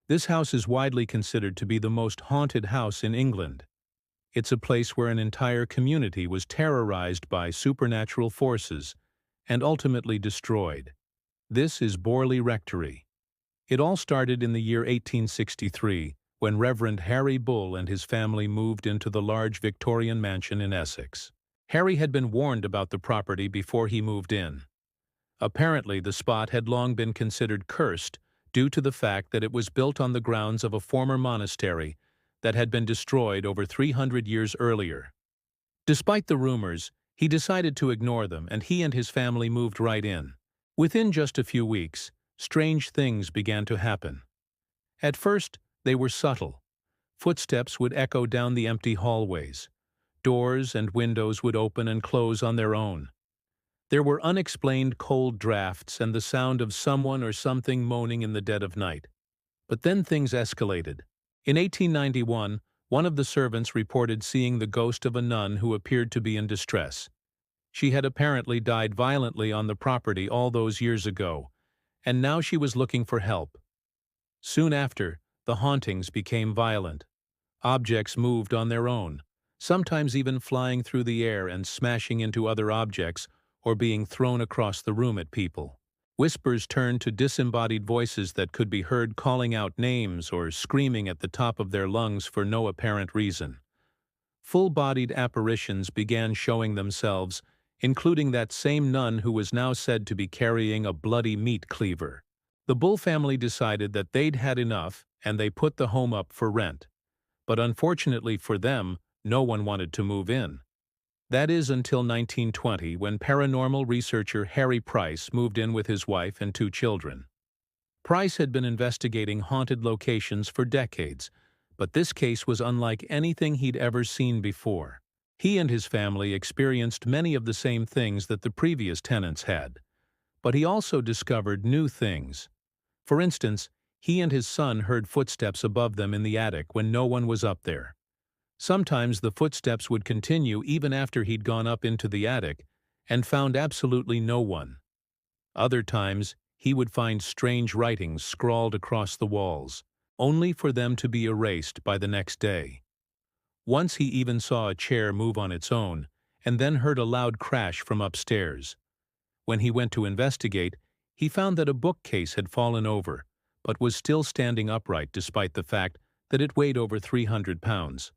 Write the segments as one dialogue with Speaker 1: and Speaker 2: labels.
Speaker 1: This house is widely considered to be the most haunted house in England. It's a place where an entire community was terrorized by supernatural forces and ultimately destroyed. This is Borley Rectory. It all started in the year 1863, when Reverend Harry Bull and his family moved into the large Victorian mansion in Essex. Harry had been warned about the property before he moved in. Apparently, the spot had long been considered cursed due to the fact that it was built on the grounds of a former monastery that had been destroyed over 300 years earlier. Despite the rumors, he decided to ignore them, and he and his family moved right in. Within just a few weeks, strange things began to happen. At first, they were subtle. Footsteps would echo down the empty hallways. Doors and windows would open and close on their own. There were unexplained cold drafts and the sound of someone or something moaning in the dead of night. But then things escalated. In 1891, one of the servants reported seeing the ghost of a nun who appeared to be in distress. She had apparently died violently on the property all those years ago, and now she was looking for help. Soon after, the hauntings became violent. Objects moved on their own, sometimes even flying through the air and smashing into other objects or being thrown across the room at people. Whispers turned to disembodied voices that could be heard calling out names or screaming at the top of their lungs for no apparent reason. Full-bodied apparitions began showing themselves, including that same nun who was now said to be carrying a bloody meat cleaver. The Bull family decided that they'd had enough, and they put the home up for rent. But unfortunately for them, no one wanted to move in. That is until 1920, when paranormal researcher Harry Price moved in with his wife and 2 children. Price had been investigating haunted locations for decades, but this case was unlike anything he'd ever seen before. He and his family experienced many of the same things that the previous tenants had, but he also discovered new things. For instance, he and his son heard footsteps above them in the attic when no one was up there. Sometimes the footsteps would continue even after he'd gone up into the attic and found absolutely no one. Other times, he would find strange writings scrawled across the walls, only for them to be erased by the next day. Once he even saw a chair move on its own, and then heard a loud crash from upstairs. When he went to investigate, he found that a bookcase had fallen over, but was still standing upright despite the fact that it weighed over 300 pounds.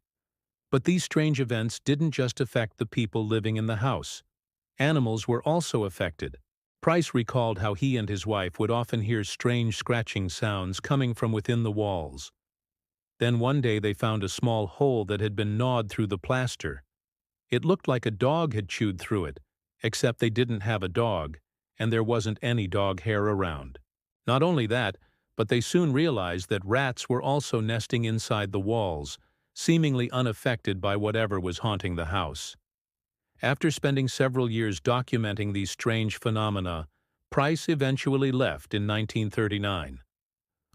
Speaker 1: But these strange events didn't just affect the people living in the house. Animals were also affected. Price recalled how he and his wife would often hear strange scratching sounds coming from within the walls. Then one day they found a small hole that had been gnawed through the plaster. It looked like a dog had chewed through it, except they didn't have a dog, and there wasn't any dog hair around. Not only that, but they soon realized that rats were also nesting inside the walls, seemingly unaffected by whatever was haunting the house. After spending several years documenting these strange phenomena, Price eventually left in 1939.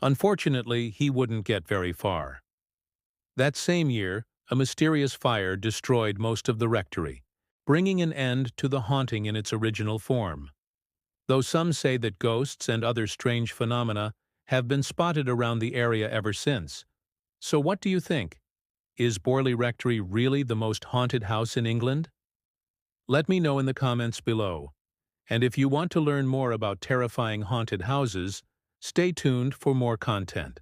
Speaker 1: Unfortunately, he wouldn't get very far. That same year, a mysterious fire destroyed most of the rectory, bringing an end to the haunting in its original form. Though some say that ghosts and other strange phenomena have been spotted around the area ever since. So what do you think? Is Borley Rectory really the most haunted house in England? Let me know in the comments below. And if you want to learn more about terrifying haunted houses, stay tuned for more content.